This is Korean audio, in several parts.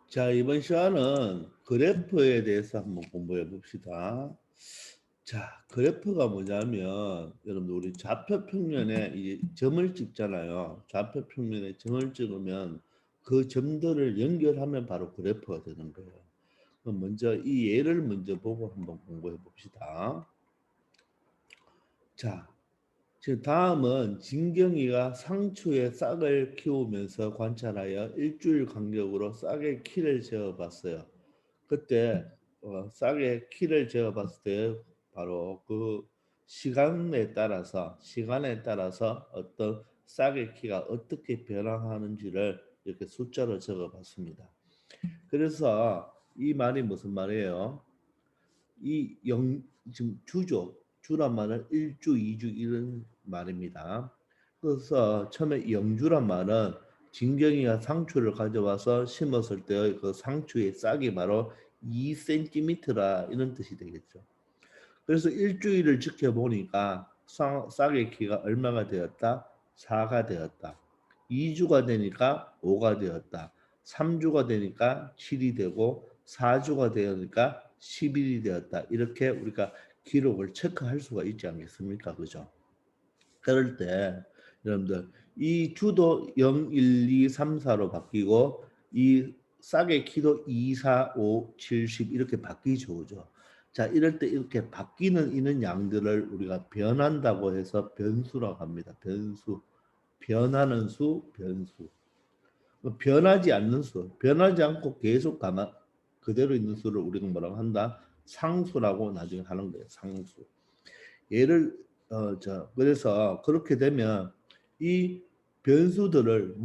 자, 이번 시간은 그래프에 대해서 한번 공부해 봅시다. 자, 그래프가 뭐냐면 여러분들 우리 좌표 평면에 이 점을 찍잖아요. 좌표 평면에 점을 찍으면 그 점들을 연결하면 바로 그래프가 되는 거예요. 그럼 먼저 이 예를 먼저 보고 한번 공부해 봅시다. 자, 지금 다음은 진경이가 상추에 싹을 키우면서 관찰하여 일주일 간격으로 싹의 키를 재어봤어요. 그때 싹의 키를 재어봤을 때 바로 그 시간에 따라서 어떤 싹의 키가 어떻게 변화하는지를 이렇게 숫자로 적어봤습니다. 그래서 이 말이 무슨 말이에요? 이 지금 주란 말은 1주, 2주 이런 말입니다. 그래서 처음에 영주란 말은 진경이가 상추를 가져와서 심었을 때의 그 상추의 싹이 바로 2cm라 이런 뜻이 되겠죠. 그래서 일주일을 지켜보니까 싹의 키가 얼마가 되었다? 4가 되었다. 2주가 되니까 5가 되었다. 3주가 되니까 7이 되고 4주가 되니까 11이 되었다. 이렇게 우리가 기록을 체크할 수가 있지 않겠습니까? 그죠? 그럴 때 여러분들 이 주도 0, 1, 2, 3, 4로 바뀌고 이 싹의 키도 2, 4, 5, 7, 10 이렇게 바뀌죠. 그죠? 자, 이럴 때 이렇게 바뀌는 이는 양들을 우리가 변한다고 해서 변수라고 합니다. 변수. 변하는 수, 변수. 변하지 않는 수, 변하지 않고 계속 그대로 있는 수를 우리가 뭐라고 한다? 상수라고 나중에 하는 거예요. 상수. 예를 그래서 그렇게 되면 이 변수들을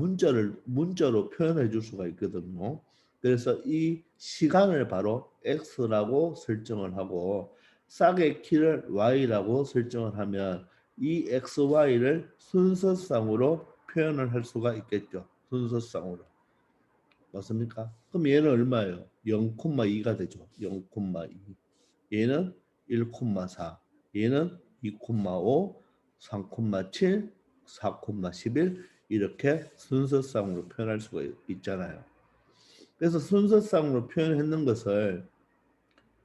문자로 표현해 줄 수가 있거든요. 그래서 이 시간을 바로 x라고 설정을 하고 싹의 키를 y라고 설정을 하면 이 x, y를 순서상으로 표현을 할 수가 있겠죠. 순서상으로. 맞습니까? 그럼 얘는 얼마예요? 0,2가 되죠. 0,2. 얘는 1,4, 얘는 2,5, 3,7, 4,11 이렇게 순서상으로 표현할 수가 있잖아요. 그래서 순서상으로 표현했는 것을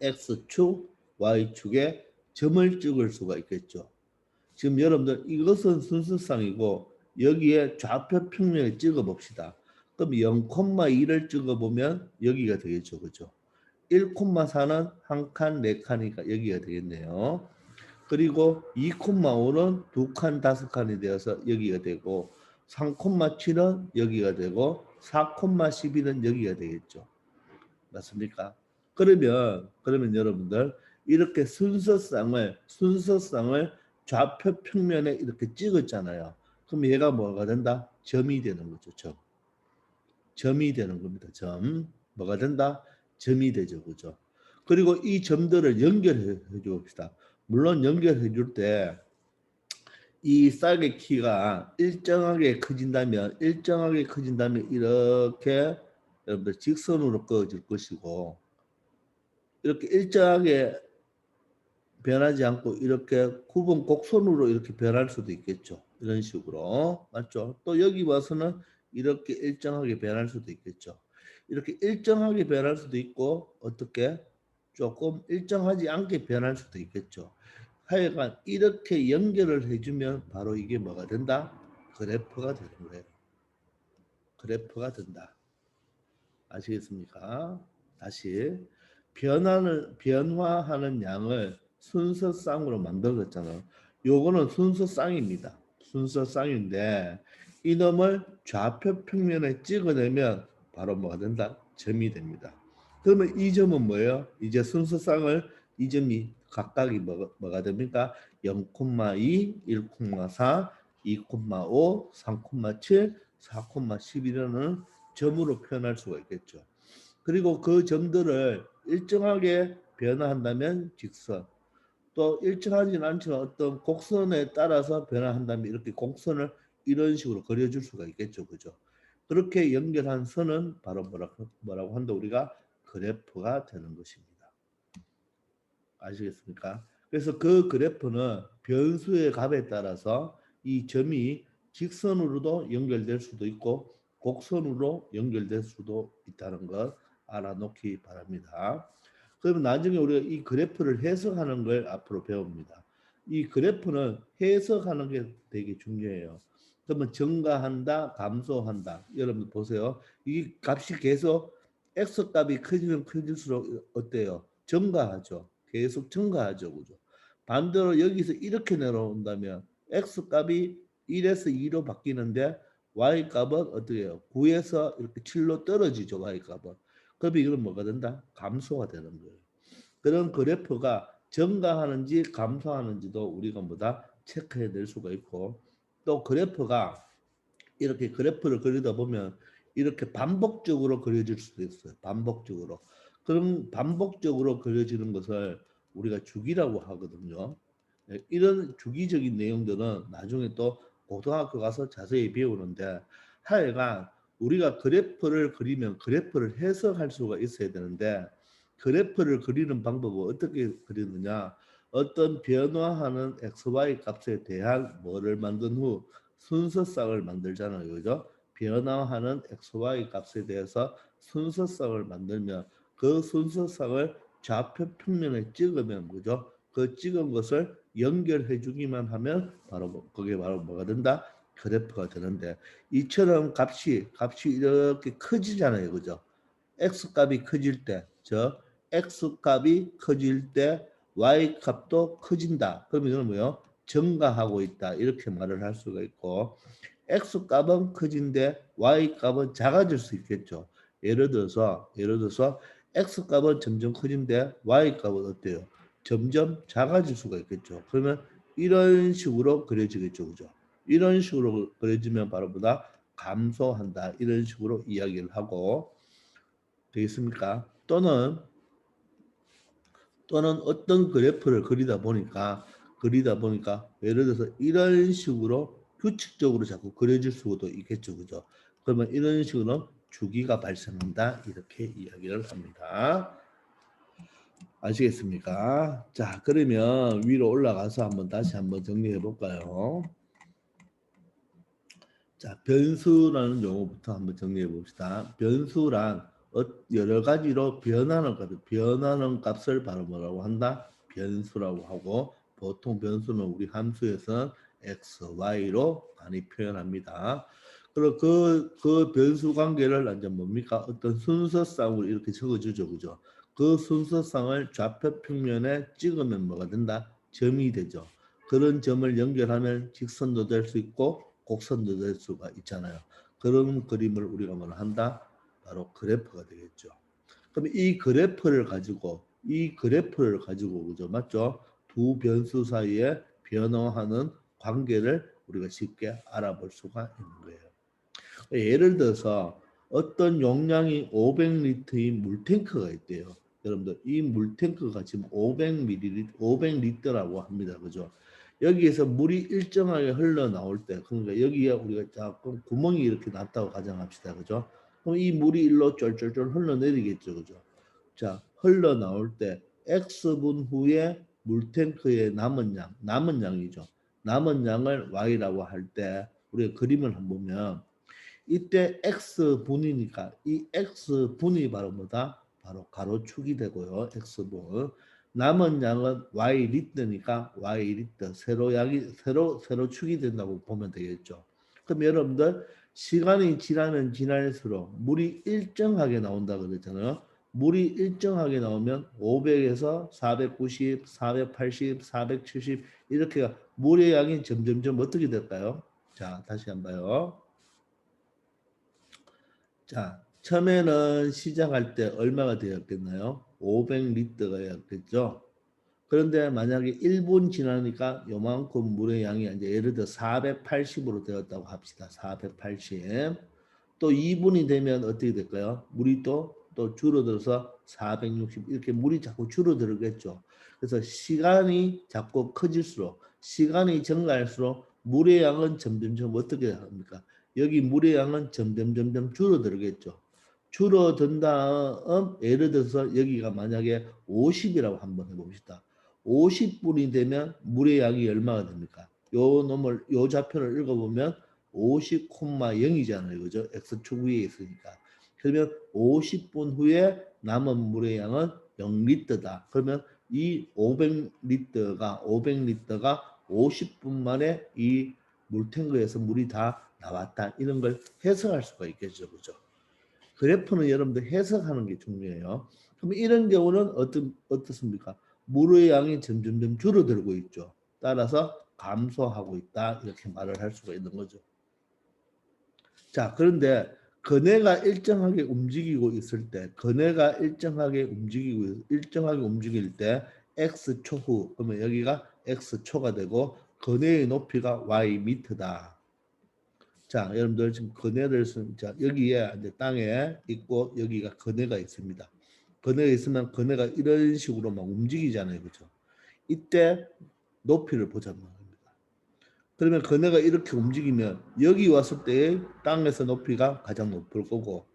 X축, Y축에 점을 찍을 수가 있겠죠. 지금 여러분들 이것은 순서상이고 여기에 좌표 평면에 찍어 봅시다. 그럼 0,2를 찍어 보면 여기가 되겠죠. 그죠? 1,4는 한 칸, 네 칸이니까 여기가 되겠네요. 그리고 2,5는 두 칸, 다섯 칸이 되어서 여기가 되고 3,7은 여기가 되고 4,11은 여기가 되겠죠. 맞습니까? 그러면 여러분들 이렇게 순서상을 좌표 평면에 이렇게 찍었잖아요. 그럼 얘가 뭐가 된다? 점이 되는 거죠. 점이 되는 겁니다. 뭐가 된다? 점이 되죠. 그죠? 그리고 이 점들을 연결해 줍시다. 물론 연결해 줄 때 이 싹의 키가 일정하게 커진다면 이렇게 여러분들 직선으로 그어질 것이고 이렇게 일정하게 변하지 않고 이렇게 구분 곡선으로 이렇게 변할 수도 있겠죠. 이런 식으로. 맞죠? 또 여기 와서는 이렇게 일정하게 변할 수도 있겠죠. 이렇게 일정하게 변할 수도 있고 어떻게 조금 일정하지 않게 변할 수도 있겠죠. 하여간 이렇게 연결을 해주면 바로 이게 뭐가 된다? 그래프가 되는 거예요. 그래프가 된다. 아시겠습니까? 다시 변화하는 양을 순서쌍으로 만들었잖아요. 요거는 순서쌍입니다. 순서쌍인데 이놈을 좌표 평면에 찍어내면 바로 뭐가 된다? 점이 됩니다. 그러면 이 점은 뭐예요? 이제 순서쌍을 이 점이 각각이 뭐가 됩니까? 0,2, 1,4, 2,5, 3,7, 4,11이라는 점으로 표현할 수가 있겠죠. 그리고 그 점들을 일정하게 변화한다면 직선, 또 일정하지는 않지만 어떤 곡선에 따라서 변화한다면 이렇게 곡선을 이런 식으로 그려줄 수가 있겠죠. 그죠? 그렇게 연결한 선은 바로 뭐라고 한다? 우리가 그래프가 되는 것입니다. 아시겠습니까? 그래서 그 그래프는 변수의 값에 따라서 이 점이 직선으로도 연결될 수도 있고 곡선으로 연결될 수도 있다는 것 알아놓기 바랍니다. 그러면 나중에 우리가 이 그래프를 해석하는 걸 앞으로 배웁니다. 이 그래프는 해석하는 게 되게 중요해요. 그러면 증가한다, 감소한다. 여러분 보세요. 이 값이 계속 x 값이 커지면 커질수록 어때요? 증가하죠. 계속 증가하죠. 그죠? 반대로 여기서 이렇게 내려온다면 x 값이 1에서 2로 바뀌는데 y 값은 어떻게 해요? 9에서 이렇게 7로 떨어지죠. y 값은. 그러면 이건 뭐가 된다? 감소가 되는 거예요. 그런 그래프가 증가하는지 감소하는지도 우리가 뭐다 체크해 낼 수가 있고, 또 그래프가 이렇게 그래프를 그리다 보면 이렇게 반복적으로 그려질 수도 있어요. 반복적으로. 그럼 반복적으로 그려지는 것을 우리가 주기라고 하거든요. 네, 이런 주기적인 내용들은 나중에 또 고등학교 가서 자세히 배우는데, 하여간 우리가 그래프를 그리면 그래프를 해석할 수가 있어야 되는데, 그래프를 그리는 방법은 어떻게 그리느냐, 어떤 변화하는 XY 값에 대한 뭐를 만든 후 순서쌍을 만들잖아요. 그죠? 변화하는 XY 값에 대해서 순서쌍을 만들면 그 순서쌍을 좌표 평면에 찍으면, 그죠? 그 찍은 것을 연결해 주기만 하면 바로 그게 바로 뭐가 된다? 그래프가 되는데, 이처럼 값이 이렇게 커지잖아요. 그죠? x 값이 커질 때, x 값이 커질 때 y 값도 커진다. 그러면 이건 뭐예요? 증가하고 있다. 이렇게 말을 할 수가 있고, x 값은 커진데 y 값은 작아질 수 있겠죠. 예를 들어서 x 값은 점점 커진데 y 값은 어때요? 점점 작아질 수가 있겠죠. 그러면 이런 식으로 그려지겠죠. 그죠? 이런 식으로 그려지면 바로 보다 감소한다. 이런 식으로 이야기를 하고 되겠습니까? 또는 어떤 그래프를 그리다 보니까 예를 들어서 이런 식으로 규칙적으로 자꾸 그려질 수도 있겠죠. 그죠? 그러면 이런 식으로 주기가 발생한다. 이렇게 이야기를 합니다. 아시겠습니까? 자, 그러면 위로 올라가서 다시 한번 정리해 볼까요? 자, 변수라는 용어부터 한번 정리해 봅시다. 변수란 여러 가지로 변하는 값을 바로 뭐라고 한다? 변수라고 하고, 보통 변수는 우리 함수에서 x, y로 많이 표현합니다. 그리고 그 변수 관계를 이제 뭡니까? 어떤 순서쌍으로 이렇게 적어주죠. 그죠? 그 순서쌍을 좌표 평면에 찍으면 뭐가 된다? 점이 되죠. 그런 점을 연결하면 직선도 될 수 있고 곡선도 될 수가 있잖아요. 그런 그림을 우리가 뭐 한다? 바로 그래프가 되겠죠. 그럼 이 그래프를 가지고 그죠? 맞죠? 두 변수 사이에 변화하는 관계를 우리가 쉽게 알아볼 수가 있는 거예요. 예를 들어서 어떤 용량이 500리터인 물탱크가 있대요. 여러분들 이 물탱크가 지금 500ml, 500리터라고 합니다. 그죠? 여기에서 물이 일정하게 흘러나올 때, 그러니까 여기에 우리가 자꾸 구멍이 이렇게 났다고 가정합시다. 그죠? 그럼 이 물이 일로 쫄쫄쫄 흘러내리겠죠. 그죠? 자, 흘러나올 때 X분 후에 물탱크의 남은 양이죠. 남은 양을 Y라고 할 때 우리가 그림을 한번 보면 이때 x분이니까 이 x분이 바로 뭐다? 바로 가로축이 되고요. x분. 남은 양은 y 리터니까 y 리터 세로축이 된다고 보면 되겠죠. 그럼 여러분들 시간이 지나면 지날수록 물이 일정하게 나온다 그랬잖아요. 물이 일정하게 나오면 500에서 490, 480, 470 이렇게 물의 양이 점점점 어떻게 될까요? 자, 다시 한번 봐요. 자, 처음에는 시작할 때 얼마가 되었겠나요? 500리터가였겠죠. 그런데 만약에 1분 지나니까 요만큼 물의 양이 이제 예를 들어 480으로 되었다고 합시다. 480. 또 2분이 되면 어떻게 될까요? 물이 또 줄어들어서 460 이렇게 물이 자꾸 줄어들겠죠. 그래서 시간이 자꾸 커질수록 시간이 증가할수록 물의 양은 점점점 어떻게 합니까? 여기 물의 양은 점점 줄어들겠죠. 줄어든 다음 예를 들어서 여기가 만약에 50이라고 한번 해봅시다. 50분이 되면 물의 양이 얼마가 됩니까? 요 좌표를 읽어보면 50,0이잖아요. 그죠? X축 위에 있으니까. 그러면 50분 후에 남은 물의 양은 0리터다. 그러면 이 500리터가 50분 만에 이 물탱크에서 물이 다 나왔다. 이런 걸 해석할 수가 있겠죠. 그죠? 그래프는 여러분들 해석하는 게 중요해요. 그럼 이런 경우는 어떻습니까? 물의 양이 점점점 줄어들고 있죠. 따라서 감소하고 있다. 이렇게 말을 할 수가 있는 거죠. 자, 그런데 근해가 일정하게 움직이고 있을 때, 근해가 일정하게 움직일 때 x초 후, 그러면 여기가 x초가 되고 근해의 높이가 y미터다. 자, 여러분들 지금 근해를 자, 여기에 이제 땅에 있고 여기가 근해가 있습니다. 근해가 있으면 근해가 이런 식으로 막 움직이잖아요. 그죠? 이때 높이를 보자는 겁니다. 그러면 근해가 이렇게 움직이면 여기 왔을 때 땅에서 높이가 가장 높을 거고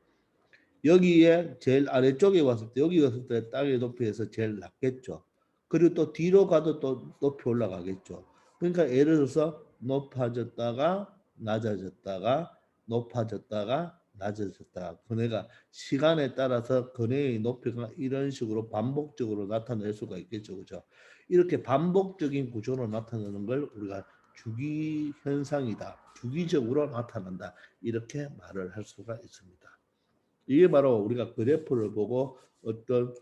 여기에 제일 아래쪽에 왔을 때 여기 왔을 때 땅의 높이에서 제일 낮겠죠. 그리고 또 뒤로 가도 또 높이 올라가겠죠. 그러니까 예를 들어서 높아졌다가 낮아졌다가 높아졌다가 낮아졌다가 근해가 시간에 따라서 근해의 높이가 이런 식으로 반복적으로 나타낼 수가 있겠죠. 그죠? 이렇게 반복적인 구조로 나타나는 걸 우리가 주기 현상이다. 주기적으로 나타난다. 이렇게 말을 할 수가 있습니다. 이게 바로 우리가 그래프를 보고 어떤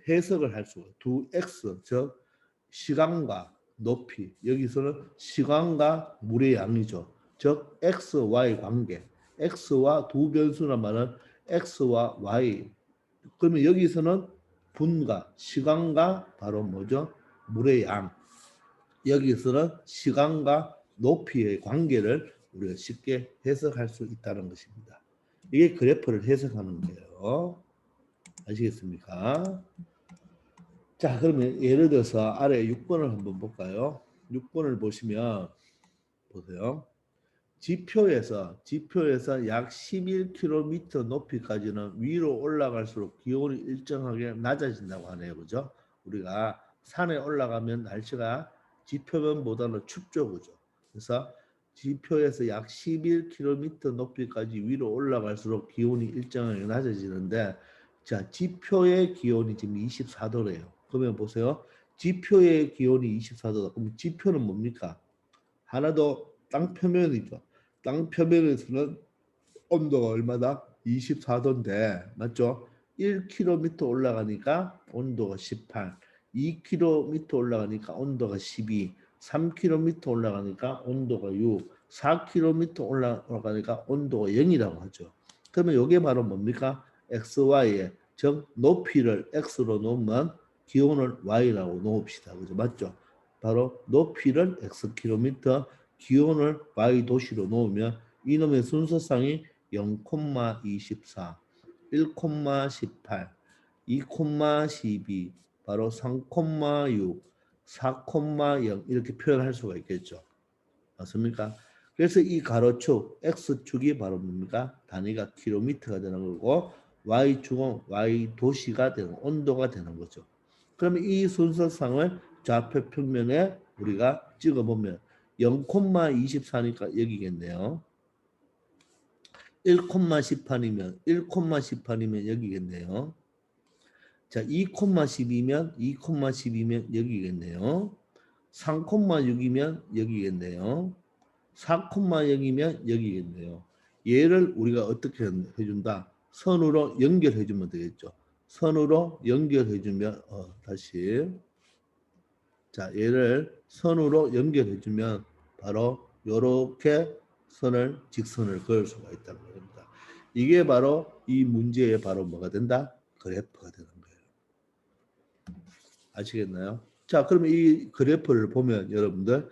해석을 할 수가 두 x 즉 시간과 높이 여기서는 시간과 물의 양이죠. 즉 x, y 관계 x와 두 변수란 말은 x와 y 그러면 여기서는 분과 시간과 바로 뭐죠? 물의 양 여기서는 시간과 높이의 관계를 우리가 쉽게 해석할 수 있다는 것입니다. 이게 그래프를 해석하는 거예요. 아시겠습니까? 자, 그러면 예를 들어서 아래 6번을 한번 볼까요? 6번을 보시면 보세요. 지표에서 약 11km 높이까지는 위로 올라갈수록 기온이 일정하게 낮아진다고 하네요. 그죠? 우리가 산에 올라가면 날씨가 지표면보다는 춥죠. 그죠? 그래서 지표에서 약 11km 높이까지 위로 올라갈수록 기온이 일정하게 낮아지는데 자, 지표의 기온이 지금 24도래요. 그러면 보세요. 지표의 기온이 24도다. 그럼 지표는 뭡니까? 하나도 땅 표면이죠. 땅 표면에서는 온도가 얼마다? 24도인데 맞죠? 1km 올라가니까 온도가 18, 2km 올라가니까 온도가 12, 3km 올라가니까 온도가 6, 4km 올라가니까 온도가 0이라고 하죠. 그러면 이게 바로 뭡니까? XY에 즉 높이를 X로 놓으면 기온을 Y라고 놓읍시다. 그죠? 맞죠? 바로 높이를 Xkm, 기온을 Y 도시로 놓으면 이놈의 순서상이 0,24, 1,18, 2,12, 바로 3,6, 4,0 이렇게 표현할 수가 있겠죠. 맞습니까? 그래서 이 가로축 X축이 바로 뭡니까? 단위가 킬로미터가 되는 거고 Y축은 Y 도시가 되는 온도가 되는 거죠. 그러면 이 순서상을 좌표 평면에 우리가 찍어보면 0,24니까 여기겠네요. 1,18이면 여기겠네요. 자, 2,12면 여기겠네요. 3,6이면 여기겠네요. 4,0이면 여기겠네요. 얘를 우리가 어떻게 해준다? 선으로 연결해주면 되겠죠. 선으로 연결해주면 다시 자 얘를 선으로 연결해주면 바로 이렇게 직선을 그을 수가 있다는 겁니다. 이게 바로 이 문제의 바로 뭐가 된다? 그래프가 되는 거예요. 아시겠나요? 자, 그러면 이 그래프를 보면 여러분들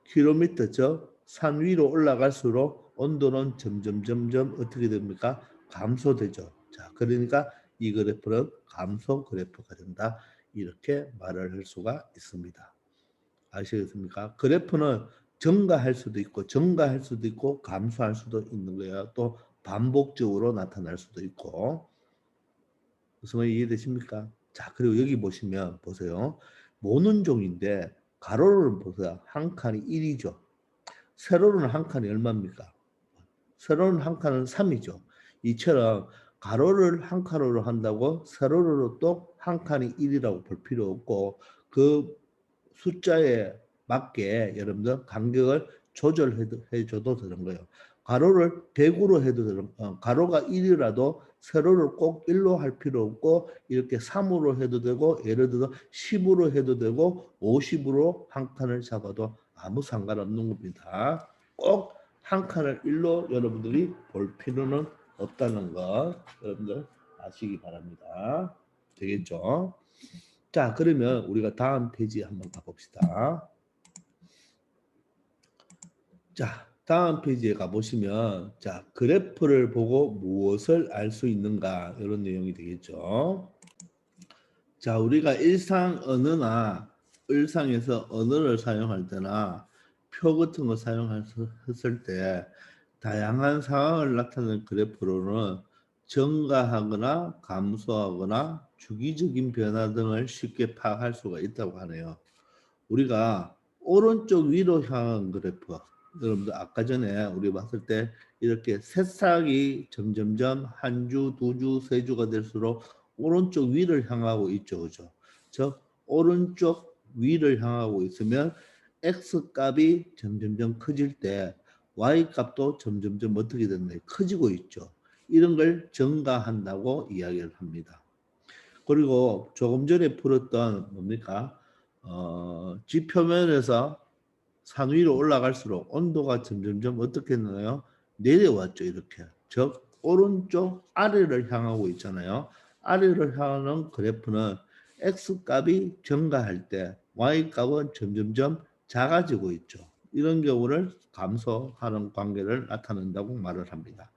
킬로미터죠. 산 위로 올라갈수록 온도는 점점 어떻게 됩니까? 감소되죠. 자, 그러니까 이 그래프는 감소 그래프가 된다. 이렇게 말을 할 수가 있습니다. 아시겠습니까? 그래프는 증가할 수도 있고 감소할 수도 있는 거예요. 또 반복적으로 나타날 수도 있고. 무슨 말 이해되십니까? 자, 그리고 여기 보시면 보세요. 모는 종인데 가로를 보세요. 한 칸이 1이죠. 세로는 한 칸이 얼마입니까? 세로는 한 칸은 3이죠. 이처럼 가로를 한 칸으로 한다고 세로로 또 한 칸이 1이라고 볼 필요 없고 그 숫자에 맞게 여러분들 간격을 조절해줘도 되는 거예요. 가로를 100으로 해도 되는 가로가 1이라도 세로를 꼭 1로 할 필요 없고 이렇게 3으로 해도 되고 예를 들어 10으로 해도 되고 50으로 한 칸을 잡아도 아무 상관없는 겁니다. 꼭 한 칸을 1로 여러분들이 볼 필요는 없다는 거 여러분들 아시기 바랍니다. 되겠죠? 자, 그러면 우리가 다음 페이지 한번 가봅시다. 자, 다음 페이지에 가보시면 자, 그래프를 보고 무엇을 알 수 있는가 이런 내용이 되겠죠. 자, 우리가 일상 언어나 일상에서 언어를 사용할 때나 표 같은 거 사용했을 때 다양한 상황을 나타내는 그래프로는 증가하거나 감소하거나 주기적인 변화 등을 쉽게 파악할 수가 있다고 하네요. 우리가 오른쪽 위로 향한 그래프, 여러분들 아까 전에 우리 봤을 때 이렇게 새싹이 점점점 한 주, 두 주, 세 주가 될수록 오른쪽 위를 향하고 있죠, 그죠? 즉 오른쪽 위를 향하고 있으면 x 값이 점점점 커질 때 y 값도 점점점 어떻게 됐나 커지고 있죠. 이런 걸 증가한다고 이야기를 합니다. 그리고 조금 전에 풀었던 뭡니까? 지표면에서 산 위로 올라갈수록 온도가 점점점 어떻게 되나요? 내려왔죠, 이렇게. 즉 오른쪽 아래를 향하고 있잖아요. 아래를 향하는 그래프는 x 값이 증가할 때 y 값은 점점점 작아지고 있죠. 이런 경우를 감소하는 관계를 나타낸다고 말을 합니다.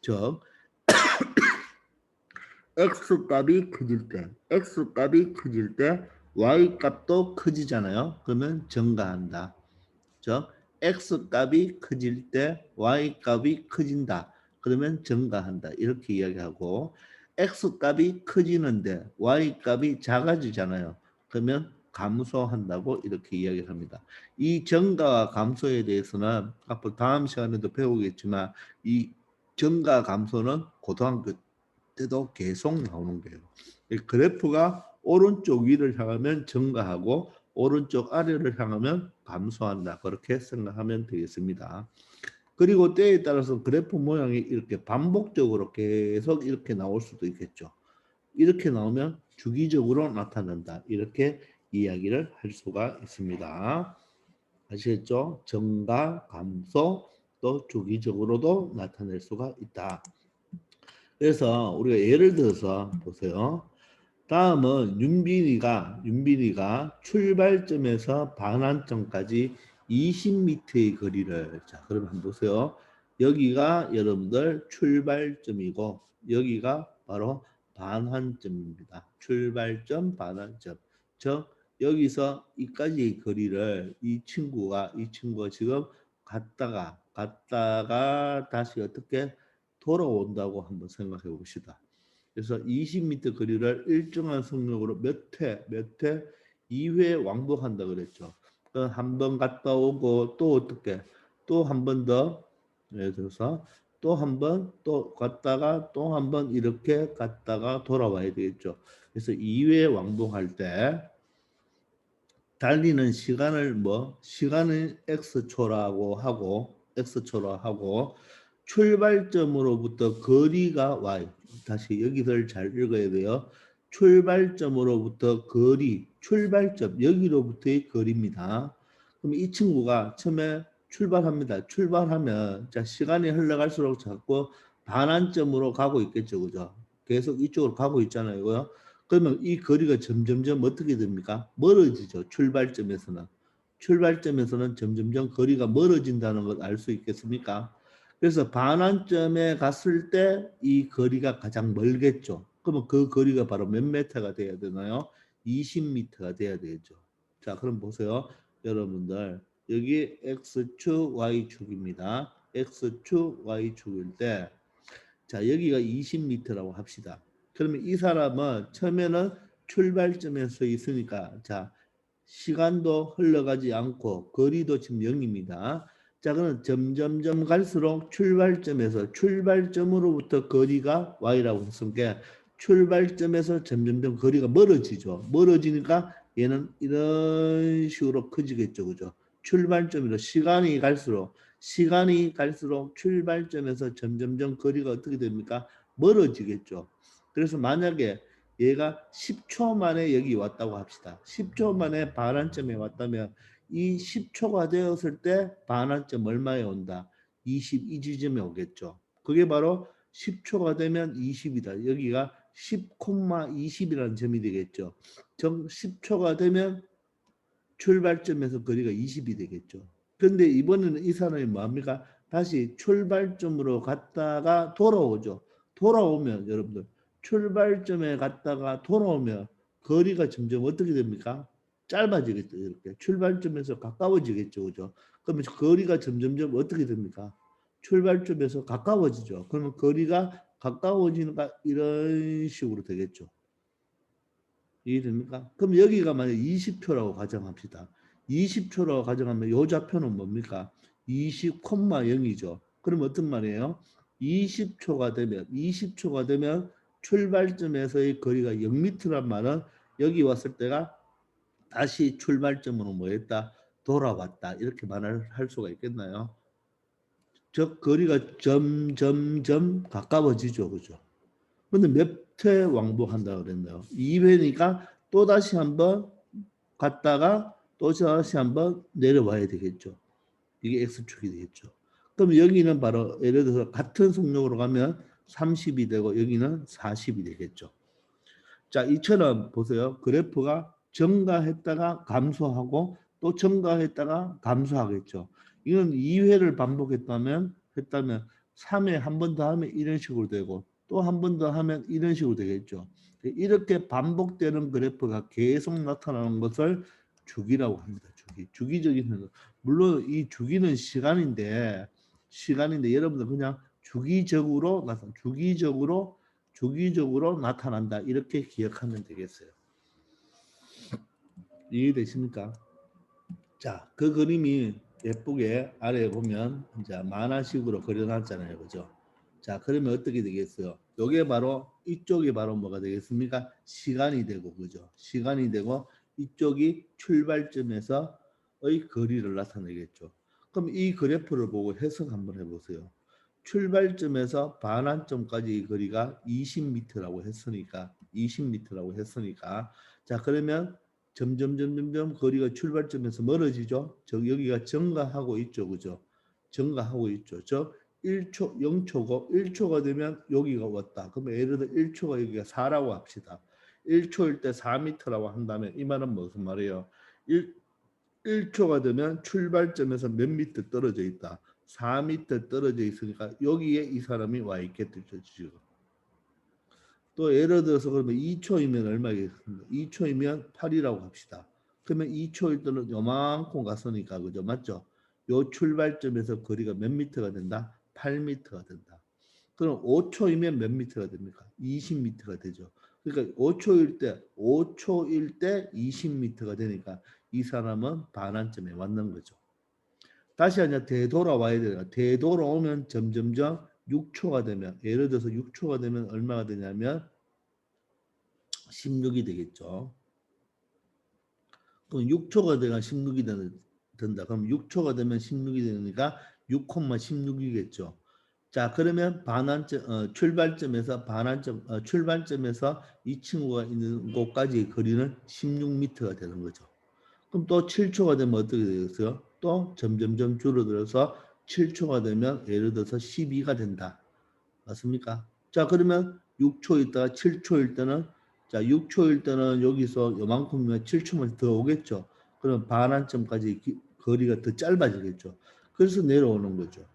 즉 x 값이 커질 때, x 값이 커질 때 y 값도 커지잖아요. 그러면 증가한다. 즉 x 값이 커질 때 y 값이 커진다. 그러면 증가한다. 이렇게 이야기하고 x 값이 커지는데 y 값이 작아지잖아요. 그러면 감소한다고 이렇게 이야기를 합니다. 이 증가와 감소에 대해서는 앞으로 다음 시간에도 배우겠지만 이 증가 감소는 고등학교 때도 계속 나오는 거예요. 그래프가 오른쪽 위를 향하면 증가하고 오른쪽 아래를 향하면 감소한다. 그렇게 생각하면 되겠습니다. 그리고 때에 따라서 그래프 모양이 이렇게 반복적으로 계속 이렇게 나올 수도 있겠죠. 이렇게 나오면 주기적으로 나타난다. 이렇게 이야기를 할 수가 있습니다. 아시겠죠? 증가, 감소, 또 주기적으로도 나타낼 수가 있다. 그래서 우리가 예를 들어서 보세요. 다음은 윤빈이가 출발점에서 반환점까지 20m의 거리를 자 그러면 한번 보세요. 여기가 여러분들 출발점이고 여기가 바로 반환점입니다. 출발점 반환점. 즉 여기서 이까지의 거리를 이 친구가 지금 갔다가 다시 어떻게 돌아온다고 한번 생각해 봅시다. 그래서 20m 거리를 일정한 속력으로 몇 회, 2회 왕복한다 그랬죠. 한 번 갔다 오고 또 어떻게 또 한 번 더 예를 들어서 또 한 번 또 갔다가 또 한 번 이렇게 갔다가 돌아와야 되겠죠. 그래서 2회 왕복할 때 달리는 시간을 시간은 x초라고 하고 출발점으로부터 거리가 y. 다시 여기를 잘 읽어야 돼요. 출발점으로부터 거리, 출발점 여기로부터의 거리입니다. 그럼 이 친구가 처음에 출발합니다. 출발하면 자 시간이 흘러갈수록 자꾸 반환점으로 가고 있겠죠, 그죠? 계속 이쪽으로 가고 있잖아요. 그러면 이 거리가 점점점 어떻게 됩니까? 멀어지죠. 출발점에서는 점점점 거리가 멀어진다는 걸 알 수 있겠습니까? 그래서 반환점에 갔을 때 이 거리가 가장 멀겠죠. 그러면 그 거리가 바로 몇 미터가 돼야 되나요? 20m가 돼야 되죠. 자, 그럼 보세요. 여러분들 여기 X축, Y축입니다. X축, Y축일 때 자, 여기가 20m라고 합시다. 그러면 이 사람은 처음에는 출발점에 서 있으니까 자, 시간도 흘러가지 않고 거리도 지금 0입니다. 자, 그럼 점점점 갈수록 출발점으로부터 거리가 y라고 했으니까 출발점에서 점점점 거리가 멀어지죠. 멀어지니까 얘는 이런 식으로 커지겠죠. 그죠? 출발점으로 시간이 갈수록 출발점에서 점점점 거리가 어떻게 됩니까? 멀어지겠죠. 그래서 만약에 얘가 10초 만에 여기 왔다고 합시다. 10초 만에 반환점에 왔다면 이 10초가 되었을 때 반환점 얼마에 온다? 22지점에 오겠죠. 그게 바로 10초가 되면 20이다. 여기가 10,20이라는 점이 되겠죠. 10초가 되면 출발점에서 거리가 20이 되겠죠. 근데 이번에는 이 사람이 뭐합니까? 다시 출발점으로 갔다가 돌아오죠. 돌아오면 여러분들 출발점에 갔다가 돌아오면 거리가 점점 어떻게 됩니까? 짧아지겠죠. 이렇게 출발점에서 가까워지겠죠. 그죠? 그러면 거리가 점점점 어떻게 됩니까? 출발점에서 가까워지죠. 그러면 거리가 가까워지니까 이런 식으로 되겠죠. 이해됩니까? 그럼 여기가 만약 20초라고 가정합시다. 20초라고 가정하면 이 좌표는 뭡니까? 20,0이죠. 그럼 어떤 말이에요? 20초가 되면 출발점에서의 거리가 0m란 말은 여기 왔을 때가 다시 출발점으로 뭐 했다? 돌아왔다. 이렇게 말을 할 수가 있겠나요? 즉 거리가 점점점 가까워지죠. 그죠? 근데 몇 회 왕복한다고 그랬나요? 2회니까 또 다시 한번 갔다가 또 다시 한번 내려와야 되겠죠. 이게 X축이 되겠죠. 그럼 여기는 바로 예를 들어서 같은 속력으로 가면 30이 되고 여기는 40이 되겠죠. 자, 이처럼 보세요. 그래프가 증가했다가 감소하고 또 증가했다가 감소하겠죠. 이건 2회를 반복했다면 3회 한 번 더 하면 이런 식으로 되고 또 한 번 더 하면 이런 식으로 되겠죠. 이렇게 반복되는 그래프가 계속 나타나는 것을 주기라고 합니다. 주기적인 현상. 물론 이 주기는 시간인데 여러분들 그냥 주기적으로 나타난다. 이렇게 기억하면 되겠어요. 이해되십니까? 자, 그 그림이 예쁘게 아래에 보면 이제 만화식으로 그려놨잖아요. 그죠? 자, 그러면 어떻게 되겠어요? 요게 바로 이쪽이 바로 뭐가 되겠습니까? 시간이 되고, 그죠? 시간이 되고 이쪽이 출발점에서의 거리를 나타내겠죠. 그럼 이 그래프를 보고 해석 한번 해보세요. 출발점에서 반환점까지 거리가 20m라고 했으니까 자, 그러면 점점 거리가 출발점에서 멀어지죠. 여기가 증가하고 있죠. 그죠? 증가하고 있죠. 1초, 0초고 1초가 되면 여기가 왔다. 그러면 예를 들어 1초가 여기가 4라고 합시다. 1초일 때 4m라고 한다면 이 말은 무슨 말이에요? 1초가 되면 출발점에서 몇 미터 떨어져 있다. 4m 떨어져 있으니까 여기에 이 사람이 와 있겠죠. 지금. 또 예를 들어서 그러면 2초이면 얼마겠습니까? 2초이면 8이라고 합시다. 그러면 2초일 때는 요만큼 갔으니까 그죠? 맞죠? 요 출발점에서 거리가 몇 미터가 된다? 8m가 된다. 그럼 5초이면 몇 미터가 됩니까? 20m가 되죠. 그러니까 5초일 때 20m가 되니까 이 사람은 반환점에 왔는 거죠. 다시 하냐 되돌아와야 돼요. 되돌아오면 점점점 6초가 되면 예를 들어서 6초가 되면 얼마가 되냐면 16이 되겠죠. 그럼 6초가 되면 16이 된다. 그럼 6초가 되면 16이 되니까 6,16이겠죠. 자, 그러면 출발점에서 이 친구가 있는 곳까지 거리는 16m가 되는 거죠. 그럼 또 7초가 되면 어떻게 되겠어요? 또 점점점 줄어들어서 7초가 되면 예를 들어서 12가 된다. 맞습니까? 자, 그러면 6초 있다가 7초일 때는 6초일 때는 여기서 요만큼이면 7초만 더 오겠죠. 그럼 반환점까지 거리가 더 짧아지겠죠. 그래서 내려오는 거죠.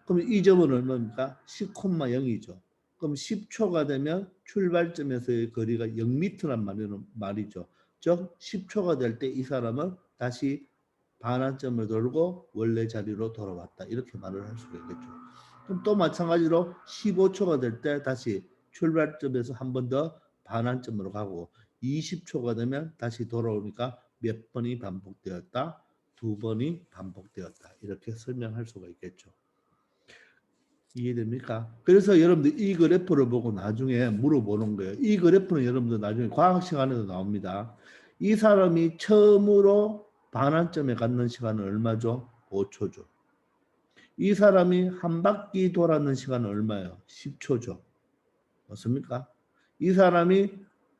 그럼 이 점은 얼마입니까? 10,0이죠. 그럼 10초가 되면 출발점에서의 거리가 0m란 말이죠. 즉 10초가 될 때 이 사람은 다시 반환점을 돌고 원래 자리로 돌아왔다. 이렇게 말을 할 수가 있겠죠. 그럼 또 마찬가지로 15초가 될 때 다시 출발점에서 한 번 더 반환점으로 가고 20초가 되면 다시 돌아오니까 몇 번이 반복되었다? 두 번이 반복되었다. 이렇게 설명할 수가 있겠죠. 이해됩니까? 그래서 여러분들 이 그래프를 보고 나중에 물어보는 거예요. 이 그래프는 여러분들 나중에 과학 시간에도 나옵니다. 이 사람이 처음으로 반환점에 갖는 시간은 얼마죠? 5초죠. 이 사람이 한 바퀴 돌았는 시간은 얼마예요? 10초죠. 맞습니까? 이 사람이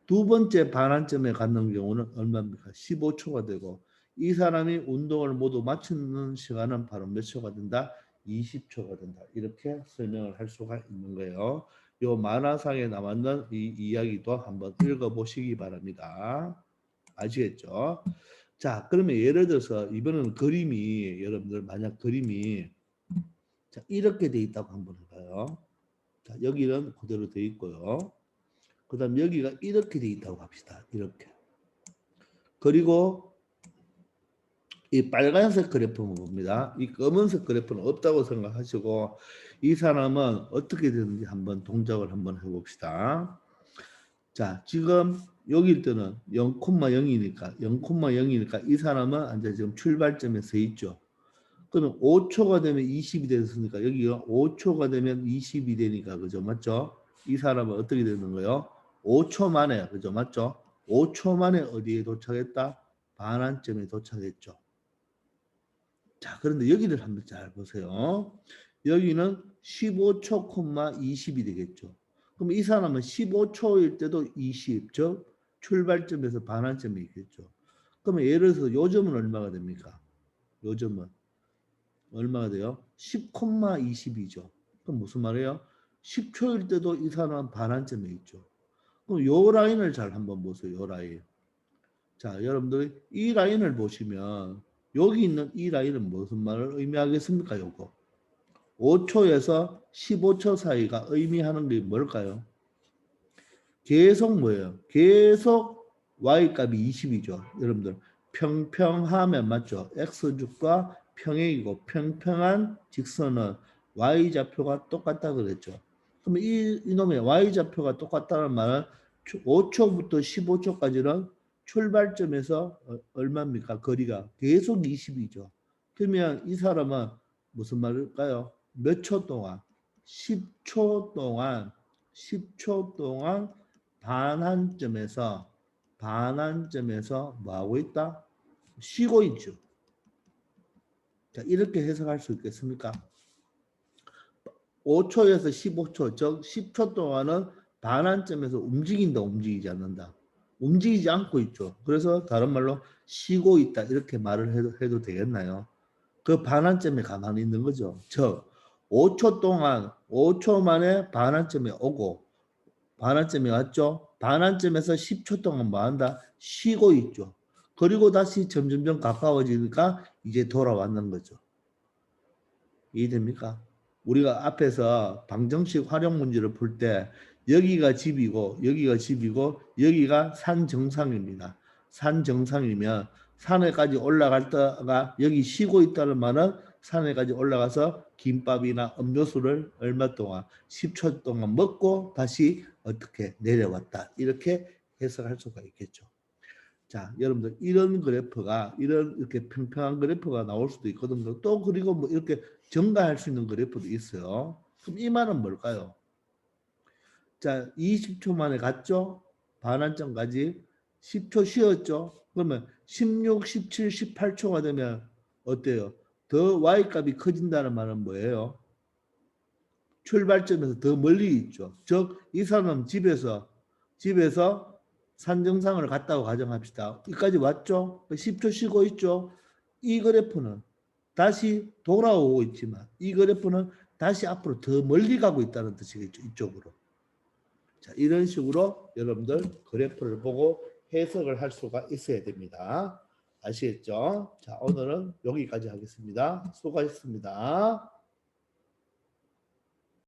두 번째 반환점에 갖는 경우는 얼마입니까? 15초가 되고 이 사람이 운동을 모두 마치는 시간은 바로 몇 초가 된다? 20초가 된다. 이렇게 설명을 할 수가 있는 거예요. 요 만화상에 나왔는 이 이야기도 한번 읽어보시기 바랍니다. 아시겠죠? 자, 그러면 예를 들어서 이번에는 그림이 여러분들 만약 그림이 자, 이렇게 돼 있다고 한번 해봐요. 자, 여기는 그대로 돼 있고요. 그 다음 여기가 이렇게 돼 있다고 합시다. 이렇게. 그리고 이 빨간색 그래프는 봅니다. 이 검은색 그래프는 없다고 생각하시고 이 사람은 어떻게 되는지 한번 동작을 한번 해봅시다. 자, 지금 여기일 때는 0,0이니까 0,0이니까 이 사람은 이제 지금 출발점에 서 있죠. 그러면 5초가 되면 20이 됐으니까 여기가 5초가 되면 20이 되니까 그죠? 맞죠? 이 사람은 어떻게 되는 거예요? 5초 만에 그죠? 맞죠? 5초 만에 어디에 도착했다? 반환점에 도착했죠. 자, 그런데 여기를 한번 잘 보세요. 여기는 15초, 20이 되겠죠. 그럼 이 사람은 15초일 때도 20, 즉 출발점에서 반환점이 있겠죠. 그러면 예를 들어서 요점은 얼마가 됩니까? 요점은 얼마가 돼요? 10,20이죠. 그럼 무슨 말이에요? 10초일 때도 이 사람은 반환점에 있죠. 그럼 요 라인을 잘 한번 보세요. 요 라인. 자, 여러분들이 이 라인을 보시면 여기 있는 이 라인은 무슨 말을 의미하겠습니까? 요거. 5초에서 15초 사이가 의미하는 게 뭘까요? 계속 뭐예요? 계속 y값이 20이죠. 여러분들 평평하면 맞죠? x축과 평행이고 평평한 직선은 y좌표가 똑같다 그랬죠. 그러면 이놈의 y좌표가 똑같다는 말은 5초부터 15초까지는 출발점에서 얼마입니까? 거리가 계속 20이죠. 그러면 이 사람은 무슨 말일까요? 몇 초 동안? 10초 동안 10초 동안 반환점에서 뭐 하고 있다? 쉬고 있죠. 자, 이렇게 해석할 수 있겠습니까? 5초에서 15초, 즉 10초 동안은 반환점에서 움직이지 않는다. 움직이지 않고 있죠. 그래서 다른 말로 쉬고 있다. 이렇게 말을 해도 되겠나요? 그 반환점에 가만히 있는 거죠. 즉 5초 만에 반환점에 오고 반환점이 왔죠. 반환점에서 10초 동안 뭐 한다? 쉬고 있죠. 그리고 다시 점점점 가까워지니까 이제 돌아왔는 거죠. 이해됩니까? 우리가 앞에서 방정식 활용 문제를 풀 때 여기가 집이고 여기가 집이고 여기가 산 정상입니다. 산 정상이면 산에까지 올라갔다가 여기 쉬고 있다는 말은 산에까지 올라가서 김밥이나 음료수를 얼마 동안 10초 동안 먹고 다시 어떻게 내려왔다. 이렇게 해석할 수가 있겠죠. 자, 여러분들 이런 그래프가 이렇게 평평한 그래프가 나올 수도 있거든요. 또 그리고 뭐 이렇게 증가할 수 있는 그래프도 있어요. 그럼 이 말은 뭘까요? 자, 20초 만에 갔죠? 반환점까지 10초 쉬었죠? 그러면 16, 17, 18초가 되면 어때요? 더 y값이 커진다는 말은 뭐예요? 출발점에서 더 멀리 있죠. 즉, 이 사람 집에서 산 정상을 갔다고 가정합시다. 여기까지 왔죠? 10초 쉬고 있죠? 이 그래프는 다시 돌아오고 있지만 이 그래프는 다시 앞으로 더 멀리 가고 있다는 뜻이겠죠. 이쪽으로. 자, 이런 식으로 여러분들 그래프를 보고 해석을 할 수가 있어야 됩니다. 아시겠죠? 자, 오늘은 여기까지 하겠습니다. 수고하셨습니다.